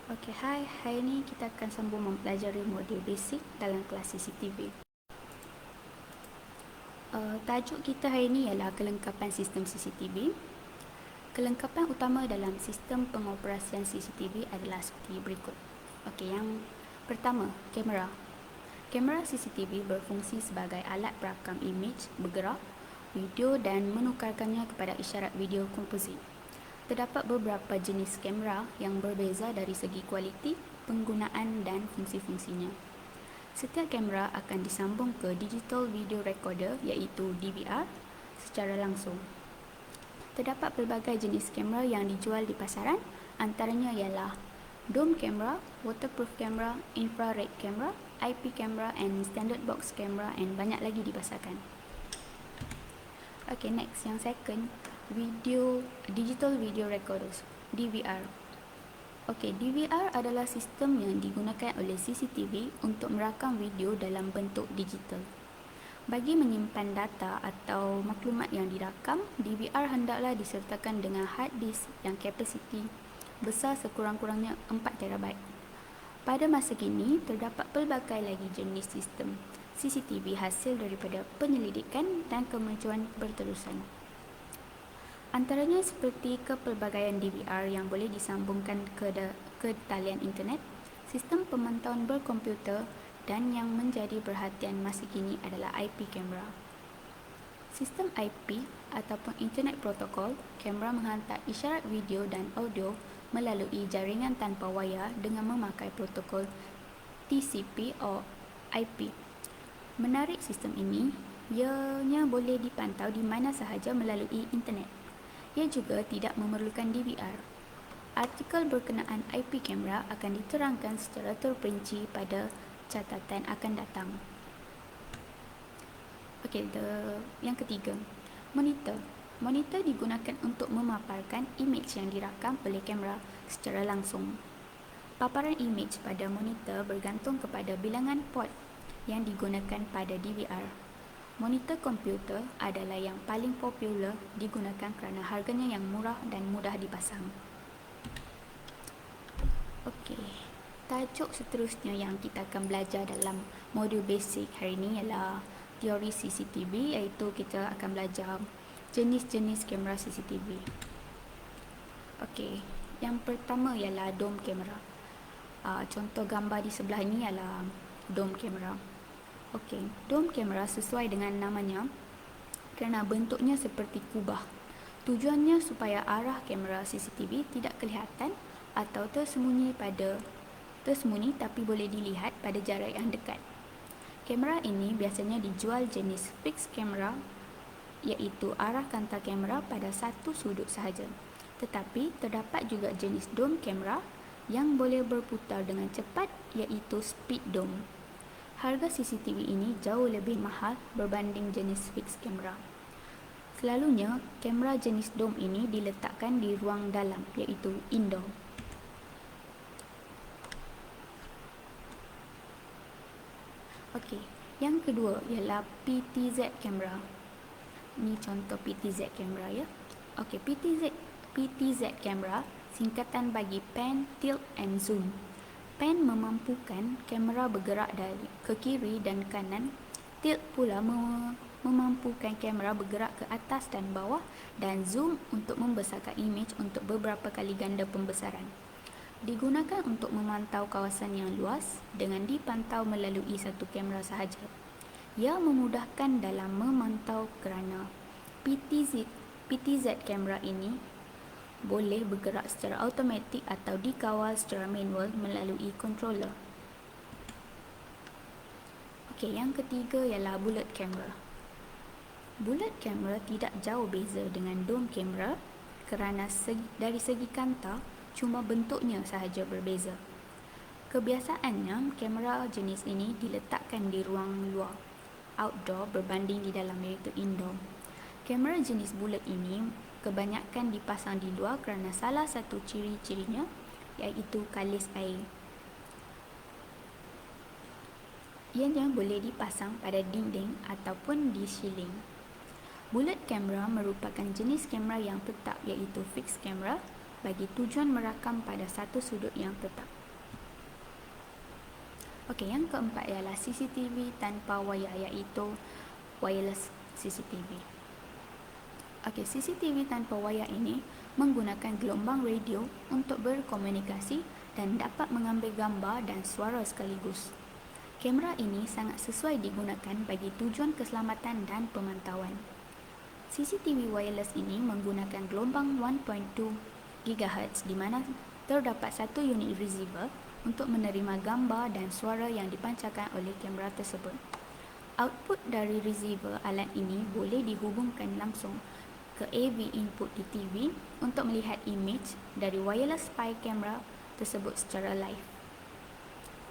Okey, hai. Hari ini kita akan sambung mempelajari modul basic dalam kelas CCTV. Tajuk kita hari ini ialah kelengkapan sistem CCTV. Kelengkapan utama dalam sistem pengoperasian CCTV adalah seperti berikut. Okey, yang pertama, kamera. Kamera CCTV berfungsi sebagai alat perakam imej bergerak, video dan menukarkannya kepada isyarat video komposit. Terdapat beberapa jenis kamera yang berbeza dari segi kualiti, penggunaan dan fungsi-fungsinya. Setiap kamera akan disambung ke Digital Video Recorder iaitu DVR secara langsung. Terdapat pelbagai jenis kamera yang dijual di pasaran, antaranya ialah dome kamera, waterproof kamera, infrared kamera, IP kamera and standard box kamera and banyak lagi dipasarkan. Okay, next, yang second, Digital Video Recorders, DVR. Okey, DVR adalah sistem yang digunakan oleh CCTV untuk merakam video dalam bentuk digital. Bagi menyimpan data atau maklumat yang dirakam, DVR hendaklah disertakan dengan hard disk yang kapasiti besar sekurang-kurangnya 4 TB. Pada masa kini, terdapat pelbagai lagi jenis sistem CCTV hasil daripada penyelidikan dan kemajuan berterusan. Antaranya seperti kepelbagaian DVR yang boleh disambungkan ke talian internet, sistem pemantauan berkomputer dan yang menjadi perhatian masa kini adalah IP kamera. Sistem IP ataupun Internet Protocol, kamera menghantar isyarat video dan audio melalui jaringan tanpa wayar dengan memakai protokol TCP atau IP. Menarik sistem ini, ianya boleh dipantau di mana sahaja melalui internet. Ia juga tidak memerlukan DVR. Artikel berkenaan IP kamera akan diterangkan secara terperinci pada catatan akan datang. Okey, yang ketiga, monitor. Monitor digunakan untuk memaparkan imej yang dirakam oleh kamera secara langsung. Paparan imej pada monitor bergantung kepada bilangan port yang digunakan pada DVR. Monitor komputer adalah yang paling popular digunakan kerana harganya yang murah dan mudah dipasang. Okey, tajuk seterusnya yang kita akan belajar dalam modul basic hari ini ialah teori CCTV, iaitu kita akan belajar jenis-jenis kamera CCTV. Okey, yang pertama ialah dome kamera. Contoh gambar di sebelah ini ialah dome kamera. Okey, dome kamera sesuai dengan namanya kerana bentuknya seperti kubah. Tujuannya supaya arah kamera CCTV tidak kelihatan atau tersembunyi tapi boleh dilihat pada jarak yang dekat. Kamera ini biasanya dijual jenis fixed kamera, iaitu arah kantar kamera pada satu sudut sahaja. Tetapi terdapat juga jenis dome kamera yang boleh berputar dengan cepat, iaitu speed dome. Harga CCTV ini jauh lebih mahal berbanding jenis fixed kamera. Selalunya, kamera jenis dome ini diletakkan di ruang dalam, iaitu indoor. Okey, yang kedua ialah PTZ kamera. Ini contoh PTZ kamera ya. Okey, PTZ kamera singkatan bagi pan, tilt and zoom. Pan memampukan kamera bergerak dari ke kiri dan kanan. Tilt pula memampukan kamera bergerak ke atas dan bawah, dan zoom untuk membesarkan imej untuk beberapa kali ganda pembesaran. Digunakan untuk memantau kawasan yang luas dengan dipantau melalui satu kamera sahaja. Ia memudahkan dalam memantau kerana PTZ kamera ini boleh bergerak secara automatik atau dikawal secara manual melalui controller. Okey, yang ketiga ialah bullet camera. Bullet camera tidak jauh beza dengan dome camera kerana dari segi kantar cuma bentuknya sahaja berbeza. Kebiasaannya, kamera jenis ini diletakkan di ruang luar, outdoor berbanding di dalam, iaitu indoor. Kamera jenis bullet ini kebanyakan dipasang di luar kerana salah satu ciri-cirinya iaitu kalis air. Ianya boleh dipasang pada dinding ataupun di ceiling. Bullet camera merupakan jenis kamera yang tetap, iaitu fixed camera. bagi tujuan merakam pada satu sudut yang tetap. Okey, yang keempat ialah CCTV tanpa wayar, iaitu wireless CCTV. Okey, CCTV tanpa wayar ini menggunakan gelombang radio untuk berkomunikasi dan dapat mengambil gambar dan suara sekaligus. Kamera ini sangat sesuai digunakan bagi tujuan keselamatan dan pemantauan. CCTV wireless ini menggunakan gelombang 1.2 GHz di mana terdapat satu unit receiver untuk menerima gambar dan suara yang dipancarkan oleh kamera tersebut. Output dari receiver alat ini boleh dihubungkan langsung ke AV input di TV untuk melihat image dari wireless spy kamera tersebut secara live.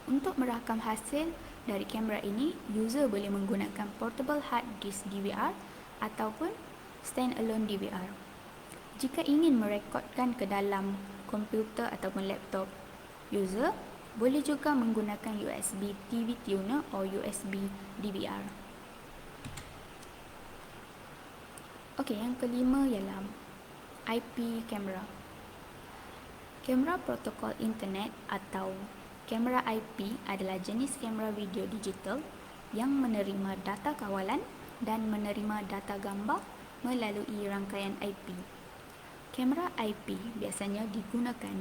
Untuk merakam hasil dari kamera ini, user boleh menggunakan portable hard disk DVR ataupun stand-alone DVR. Jika ingin merekodkan ke dalam komputer ataupun laptop, user boleh juga menggunakan USB TV tuner atau USB DVR. Okey, yang kelima ialah IP kamera. Kamera protokol internet atau kamera IP adalah jenis kamera video digital yang menerima data kawalan dan menerima data gambar melalui rangkaian IP. Kamera IP biasanya digunakan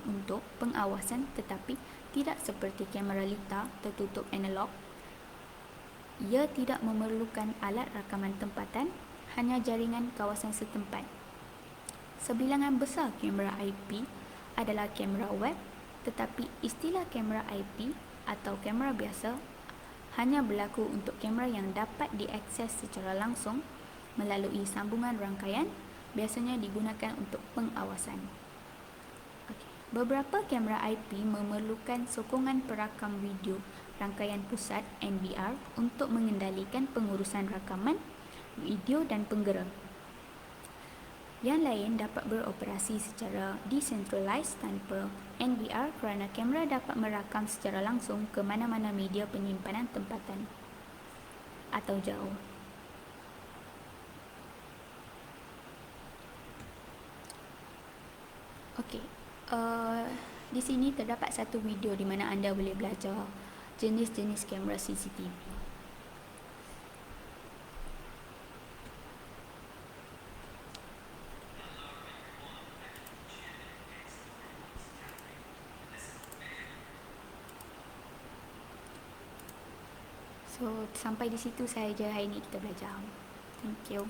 untuk pengawasan, tetapi tidak seperti kamera litar tertutup analog. Ia tidak memerlukan alat rakaman tempatan, hanya jaringan kawasan setempat. Sebilangan besar kamera IP adalah kamera web, tetapi istilah kamera IP atau kamera biasa hanya berlaku untuk kamera yang dapat diakses secara langsung melalui sambungan rangkaian, biasanya digunakan untuk pengawasan. Beberapa kamera IP memerlukan sokongan perakam video rangkaian pusat NVR untuk mengendalikan pengurusan rakaman, video dan penggera. Yang lain dapat beroperasi secara decentralized tanpa NVR kerana kamera dapat merakam secara langsung ke mana-mana media penyimpanan tempatan atau jauh. Okey, di sini terdapat satu video di mana anda boleh belajar jenis-jenis kamera CCTV. So, sampai di situ sahaja hari ini kita belajar. Thank you.